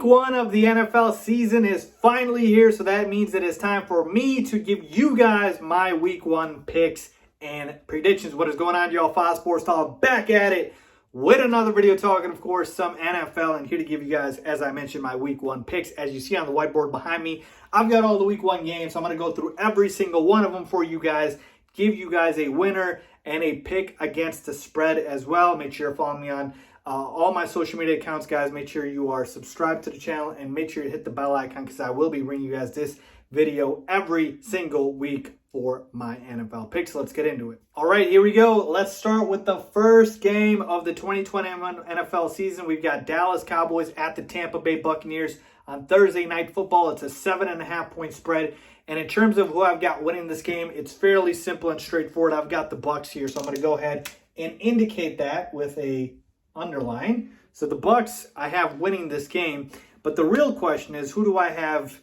one of the NFL season is finally here, so that means it is time for me to give you guys my week one picks and predictions. What is going on, y'all? Fox Sports Talk back at it with another video talking, of course, some NFL, and here to give you guys, as I mentioned, my week one picks. As you see on the whiteboard behind me, I've got all the week one games, so I'm going to go through every single one of them for you guys, give you guys a winner and a pick against the spread as well. Make sure you're following me on all my social media accounts, guys. Make sure you are subscribed to the channel and make sure you hit the bell icon because I will be bringing you guys this video every single week for my NFL picks. Let's get into it. All right, here we go. Let's start with the first game of the 2021 NFL season. We've got Dallas Cowboys at the Tampa Bay Buccaneers on Thursday Night Football. It's a 7.5-point spread. And in terms of who I've got winning this game, it's fairly simple and straightforward. I've got the Bucs here, so I'm going to go ahead and indicate that with a underline. So the Bucs I have winning this game, but the real question is, who do I have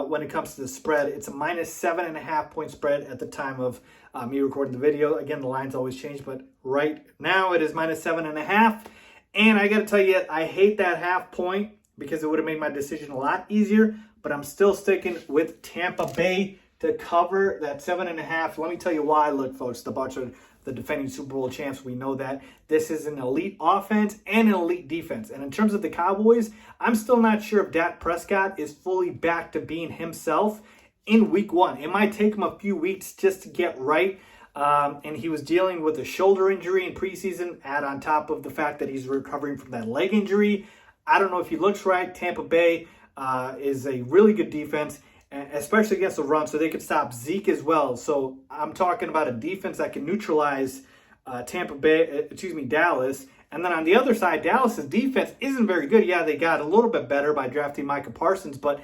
when it comes to the spread? It's a minus 7.5-point spread at the time of me recording the video. Again, the lines always change, but right now it is minus 7.5. And I got to tell you, I hate that half point because it would have made my decision a lot easier, but I'm still sticking with Tampa Bay to cover that 7.5. Let me tell you why. Look, folks, the Bucs are the defending Super Bowl champs. We know that. This is an elite offense and an elite defense. And in terms of the Cowboys, I'm still not sure if Dak Prescott is fully back to being himself in week one. It might take him a few weeks just to get right. And he was dealing with a shoulder injury in preseason, add on top of the fact that he's recovering from that leg injury. I don't know if he looks right. Tampa Bay is a really good defense, especially against the run, so they could stop Zeke as well. So I'm talking about a defense that can neutralize Dallas. And then on the other side, Dallas's defense isn't very good. Yeah, they got a little bit better by drafting Micah Parsons, but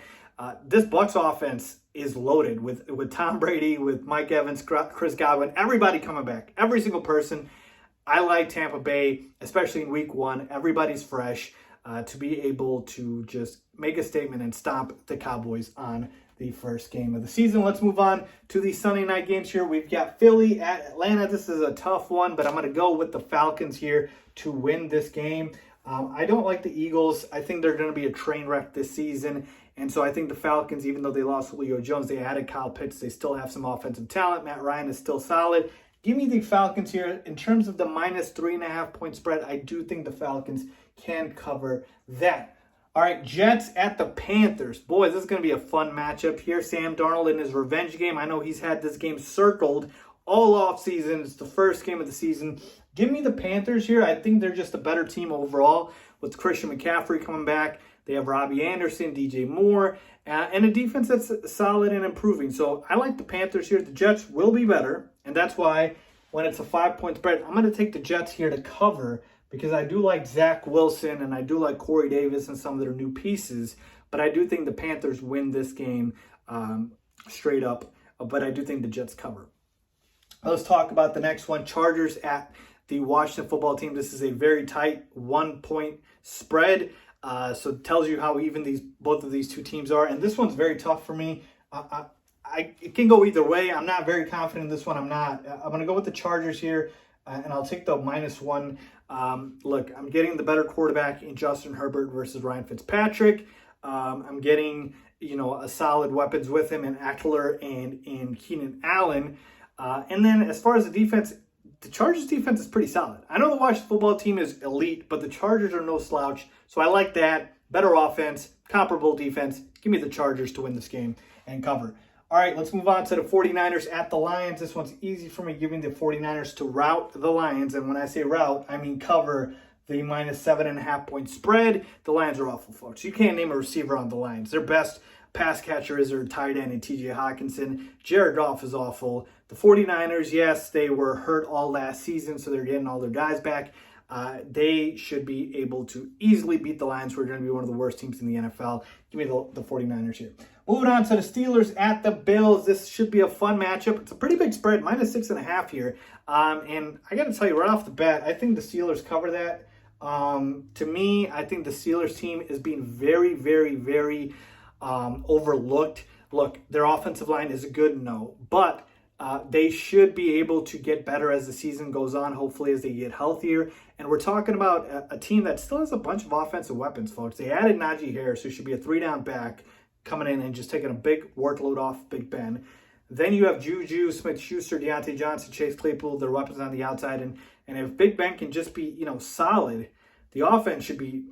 this Bucs offense is loaded with Tom Brady, with Mike Evans, Chris Godwin, everybody coming back, every single person. I like Tampa Bay, especially in week one. Everybody's fresh to be able to just make a statement and stomp the Cowboys on the first game of the season. Let's move on to the Sunday night games here. We've got Philly at Atlanta. This is a tough one, but I'm going to go with the Falcons here to win this game. I don't like the Eagles. I think they're going to be a train wreck this season. And so I think the Falcons, even though they lost Julio Jones, they added Kyle Pitts. They still have some offensive talent. Matt Ryan is still solid. Give me the Falcons here. In terms of the minus 3.5-point spread, I do think the Falcons can cover that. All right, Jets at the Panthers. Boys, this is going to be a fun matchup here. Sam Darnold in his revenge game. I know he's had this game circled all offseason. It's the first game of the season. Give me the Panthers here. I think they're just a better team overall with Christian McCaffrey coming back. They have Robbie Anderson, DJ Moore, and a defense that's solid and improving. So I like the Panthers here. The Jets will be better, and that's why when it's a 5-point spread, I'm going to take the Jets here to cover, because I do like Zach Wilson and I do like Corey Davis and some of their new pieces, but I do think the Panthers win this game straight up, but I do think the Jets cover. Let's talk about the next one, Chargers at the Washington football team. This is a very tight 1-point spread, so it tells you how even both of these two teams are, and this one's very tough for me. It can go either way. I'm not very confident in this one. I'm going to go with the Chargers here, and I'll take the -1. Look, I'm getting the better quarterback in Justin Herbert versus Ryan Fitzpatrick. I'm getting, a solid weapons with him in Eckler and in Keenan Allen. And then as far as the defense, the Chargers defense is pretty solid. I know the Washington football team is elite, but the Chargers are no slouch. So I like that. Better offense, comparable defense. Give me the Chargers to win this game and cover. All right, let's move on to the 49ers at the Lions. This one's easy for me, giving the 49ers to rout the Lions. And when I say rout, I mean cover the minus 7.5-point spread. The Lions are awful, folks. You can't name a receiver on the Lions. Their best pass catcher is their tight end and TJ Hawkinson. Jared Goff is awful. The 49ers, yes, they were hurt all last season, so they're getting all their guys back. They should be able to easily beat the Lions, who are going to be one of the worst teams in the NFL. Give me the 49ers here. Moving on to the Steelers at the Bills. This should be a fun matchup. It's a pretty big spread, minus 6.5 here. And I got to tell you right off the bat, I think the Steelers cover that. To me, I think the Steelers team is being very, very, very overlooked. Look, their offensive line is good, no. But They should be able to get better as the season goes on, hopefully as they get healthier. And we're talking about a team that still has a bunch of offensive weapons, folks. They added Najee Harris, who should be a 3-down back, coming in and just taking a big workload off Big Ben. Then you have Juju, Smith-Schuster, Deontay Johnson, Chase Claypool, their weapons on the outside. And if Big Ben can just be, solid, the offense should be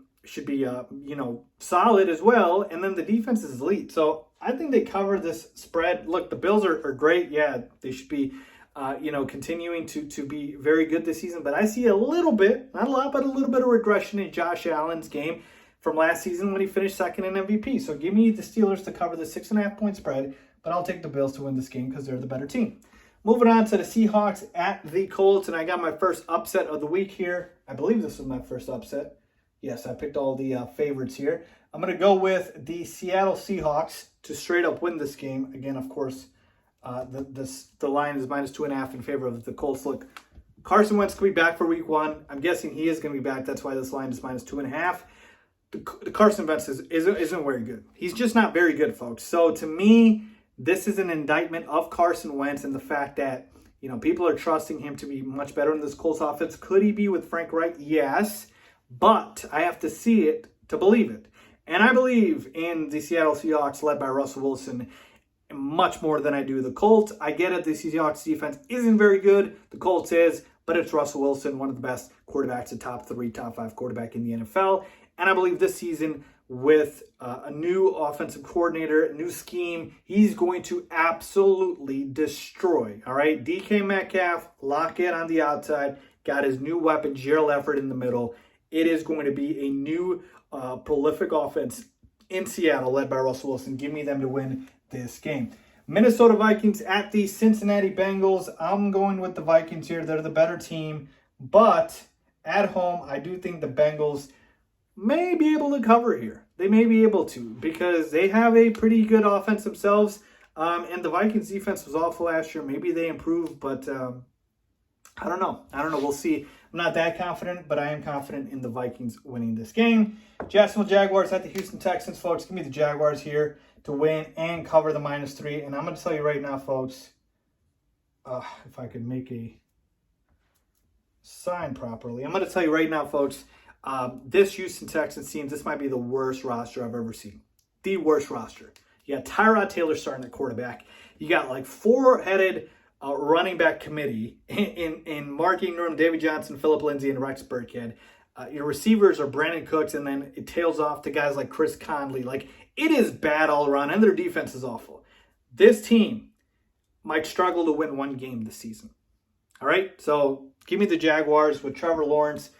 solid as well. And then the defense is elite. So I think they cover this spread. Look, the Bills are great. Yeah, they should be, continuing to be very good this season. But I see a little bit, not a lot, but a little bit of regression in Josh Allen's game from last season when he finished second in MVP. So give me the Steelers to cover the 6.5-point spread, but I'll take the Bills to win this game because they're the better team. Moving on to the Seahawks at the Colts, and I got my first upset of the week here. I believe this was my first upset. Yes, I picked all the favorites here. I'm going to go with the Seattle Seahawks to straight up win this game. Again, of course, the line is -2.5 in favor of the Colts. Look, Carson Wentz could be back for week 1. I'm guessing he is going to be back. That's why this line is -2.5. The Carson Wentz isn't very good. He's just not very good, folks. So to me, this is an indictment of Carson Wentz and the fact that, people are trusting him to be much better in this Colts offense. Could he be with Frank Reich? Yes. But I have to see it to believe it. And I believe in the Seattle Seahawks led by Russell Wilson much more than I do the Colts. I get it. The Seahawks defense isn't very good. The Colts is, but it's Russell Wilson, one of the best quarterbacks, a top 3, top 5 quarterback in the NFL. And I believe this season with a new offensive coordinator, a new scheme, he's going to absolutely destroy. All right, DK Metcalf, lock it on the outside, got his new weapon, Gerald Everett in the middle. It is going to be a new prolific offense in Seattle led by Russell Wilson. Give me them to win this game. Minnesota Vikings at the Cincinnati Bengals. I'm going with the Vikings here. They're the better team. But at home, I do think the Bengals may be able to cover here. They may be able to because they have a pretty good offense themselves. And the Vikings defense was awful last year. Maybe they improved, but I don't know. We'll see. I'm not that confident, but I am confident in the Vikings winning this game. Jacksonville Jaguars at the Houston Texans, folks. Give me the Jaguars here to win and cover the -3. And I'm going to tell you right now, folks, if I could make a sign properly. I'm going to tell you right now, folks, this Houston Texans team, this might be the worst roster I've ever seen. The worst roster. You got Tyrod Taylor starting at quarterback. You got like 4-headed running back committee in Mark Ingram, David Johnson, Phillip Lindsay, and Rex Burkhead. Your receivers are Brandon Cooks, and then it tails off to guys like Chris Conley. Like, it is bad all around, and their defense is awful. This team might struggle to win one game this season. All right? So give me the Jaguars with Trevor Lawrence,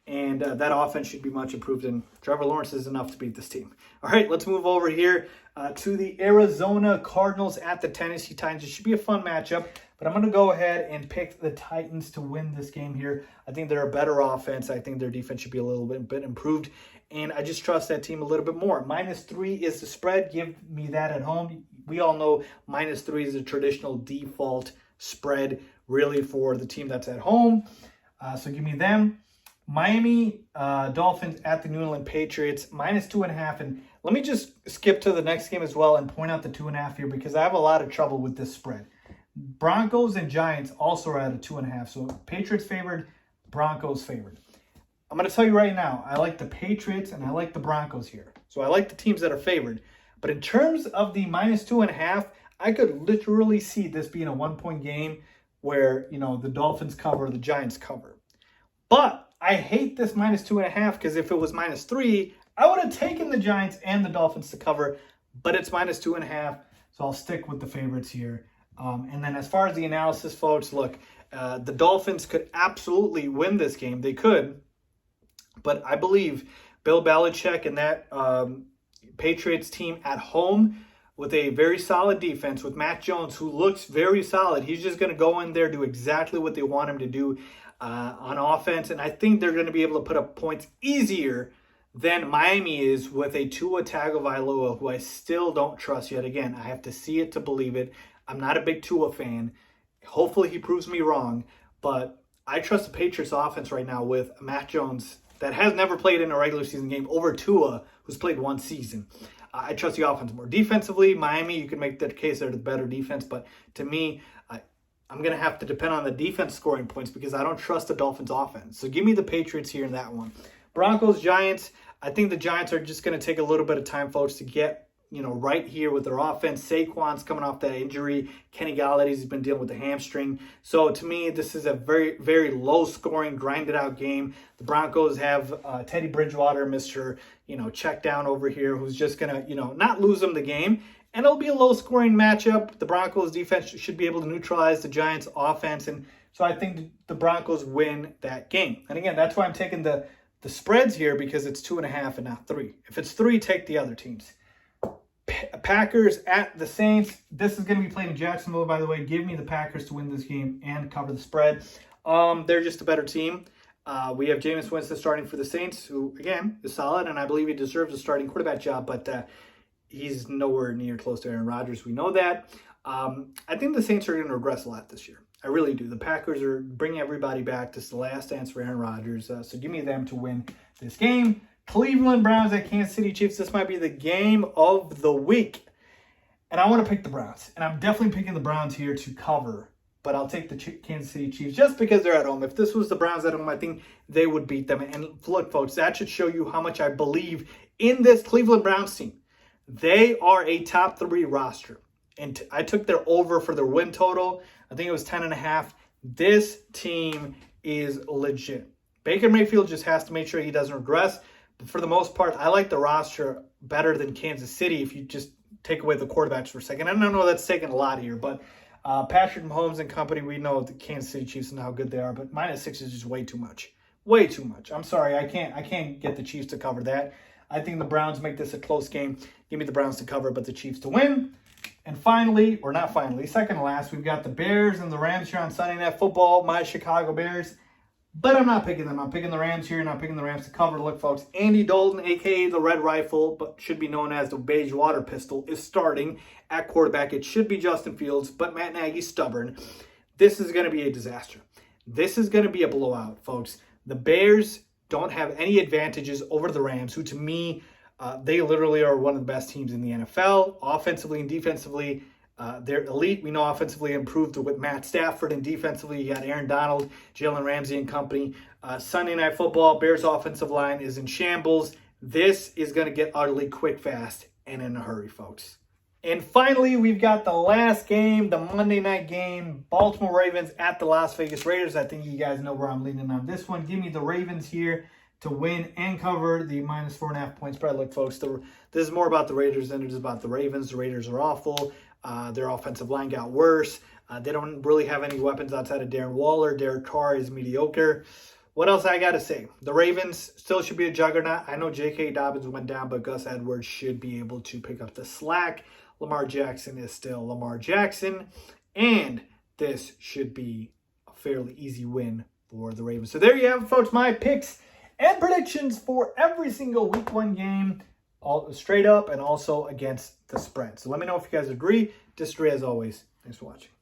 and that offense should be much improved, and Trevor Lawrence is enough to beat this team. All right, let's move over here to the Arizona Cardinals at the Tennessee Titans. It should be a fun matchup, but I'm going to go ahead and pick the Titans to win this game here. I think they're a better offense. I think their defense should be a little bit improved, and I just trust that team a little bit more. -3 is the spread. Give me that at home. We all know -3 is a traditional default spread, really, for the team that's at home. So give me them. Miami Dolphins at the New England Patriots, -2.5. And let me just skip to the next game as well and point out the 2.5 here because I have a lot of trouble with this spread. Broncos and Giants also are at a 2.5. So Patriots favored, Broncos favored. I'm going to tell you right now, I like the Patriots and I like the Broncos here. So I like the teams that are favored. But in terms of the -2.5, I could literally see this being a 1-point game where, the Dolphins cover, the Giants cover. But I hate this -2.5 because if it was -3, I would have taken the Giants and the Dolphins to cover, but it's -2.5, so I'll stick with the favorites here. And then as far as the analysis, folks, look, the Dolphins could absolutely win this game. They could, but I believe Bill Belichick and that Patriots team at home with a very solid defense, with Mac Jones, who looks very solid. He's just going to go in there, do exactly what they want him to do on offense, and I think they're going to be able to put up points easier than Miami is with a Tua Tagovailoa, who I still don't trust yet. Again, I have to see it to believe it. I'm not a big Tua fan. Hopefully he proves me wrong, but I trust the Patriots offense right now with Mac Jones that has never played in a regular season game over Tua, who's played one season. I trust the offense more. Defensively, Miami, you can make that case they're the better defense, but to me, I'm going to have to depend on the defense scoring points because I don't trust the Dolphins offense. So give me the Patriots here in that one. Broncos, Giants. I think the Giants are just going to take a little bit of time, folks, to get right here with their offense. Saquon's coming off that injury. Kenny Galladay's been dealing with the hamstring. So to me, this is a very, very low-scoring, grinded-out game. The Broncos have Teddy Bridgewater, Mr. Check down over here, who's just going to, not lose them the game. And it'll be a low-scoring matchup. The Broncos defense should be able to neutralize the Giants offense. And so I think the Broncos win that game. And again, that's why I'm taking the spreads here because it's 2.5 and not 3. If it's 3, take the other teams. Packers at the Saints. This is going to be played in Jacksonville, by the way. Give me the Packers to win this game and cover the spread. They're just a better team. We have Jameis Winston starting for the Saints, who, again, is solid, and I believe he deserves a starting quarterback job, but he's nowhere near close to Aaron Rodgers. We know that. I think the Saints are going to regress a lot this year. I really do. The Packers are bringing everybody back. This is the last dance for Aaron Rodgers. So give me them to win this game. Cleveland Browns at Kansas City Chiefs. This might be the game of the week. And I want to pick the Browns. And I'm definitely picking the Browns here to cover. But I'll take the Kansas City Chiefs just because they're at home. If this was the Browns at home, I think they would beat them. And look, folks, that should show you how much I believe in this Cleveland Browns team. They are a top 3 roster. And I took their over for their win total. I think it was 10.5. This team is legit. Baker Mayfield just has to make sure he doesn't regress. But for the most part, I like the roster better than Kansas City if you just take away the quarterbacks for a second. I don't know that's taking a lot here, but Patrick Mahomes and company, we know the Kansas City Chiefs and how good they are, but -6 is just way too much. Way too much. I'm sorry, I can't get the Chiefs to cover that. I think the Browns make this a close game. Give me the Browns to cover, but the Chiefs to win. And finally, or not finally, second to last, we've got the Bears and the Rams here on Sunday Night Football. My Chicago Bears. But I'm not picking them. I'm picking the Rams here, and I'm picking the Rams to cover. Look, folks, Andy Dalton, a.k.a. the Red Rifle, but should be known as the Beige Water Pistol, is starting at quarterback. It should be Justin Fields, but Matt Nagy's stubborn. This is going to be a disaster. This is going to be a blowout, folks. The Bears don't have any advantages over the Rams, who to me, they literally are one of the best teams in the NFL, offensively and defensively. They're elite. We know offensively improved with Matt Stafford, and defensively you got Aaron Donald, Jalen Ramsey and company. Sunday Night Football, Bears offensive line is in shambles. This is going to get utterly quick, fast, and in a hurry, folks. And finally, we've got the last game, the Monday night game, Baltimore Ravens at the Las Vegas Raiders. I think you guys know where I'm leaning on this one. Give me the Ravens here to win and cover the -4.5 point spread. Look, folks, this is more about the Raiders than it is about the Ravens. The Raiders are awful. Their offensive line got worse. They don't really have any weapons outside of Darren Waller. Derek Carr is mediocre. What else I got to say? The Ravens still should be a juggernaut. I know J.K. Dobbins went down, but Gus Edwards should be able to pick up the slack. Lamar Jackson is still Lamar Jackson. And this should be a fairly easy win for the Ravens. So there you have it, folks. My picks and predictions for every single Week 1 game, all straight up and also against the spread. So let me know if you guys agree, disagree. As always, thanks for watching.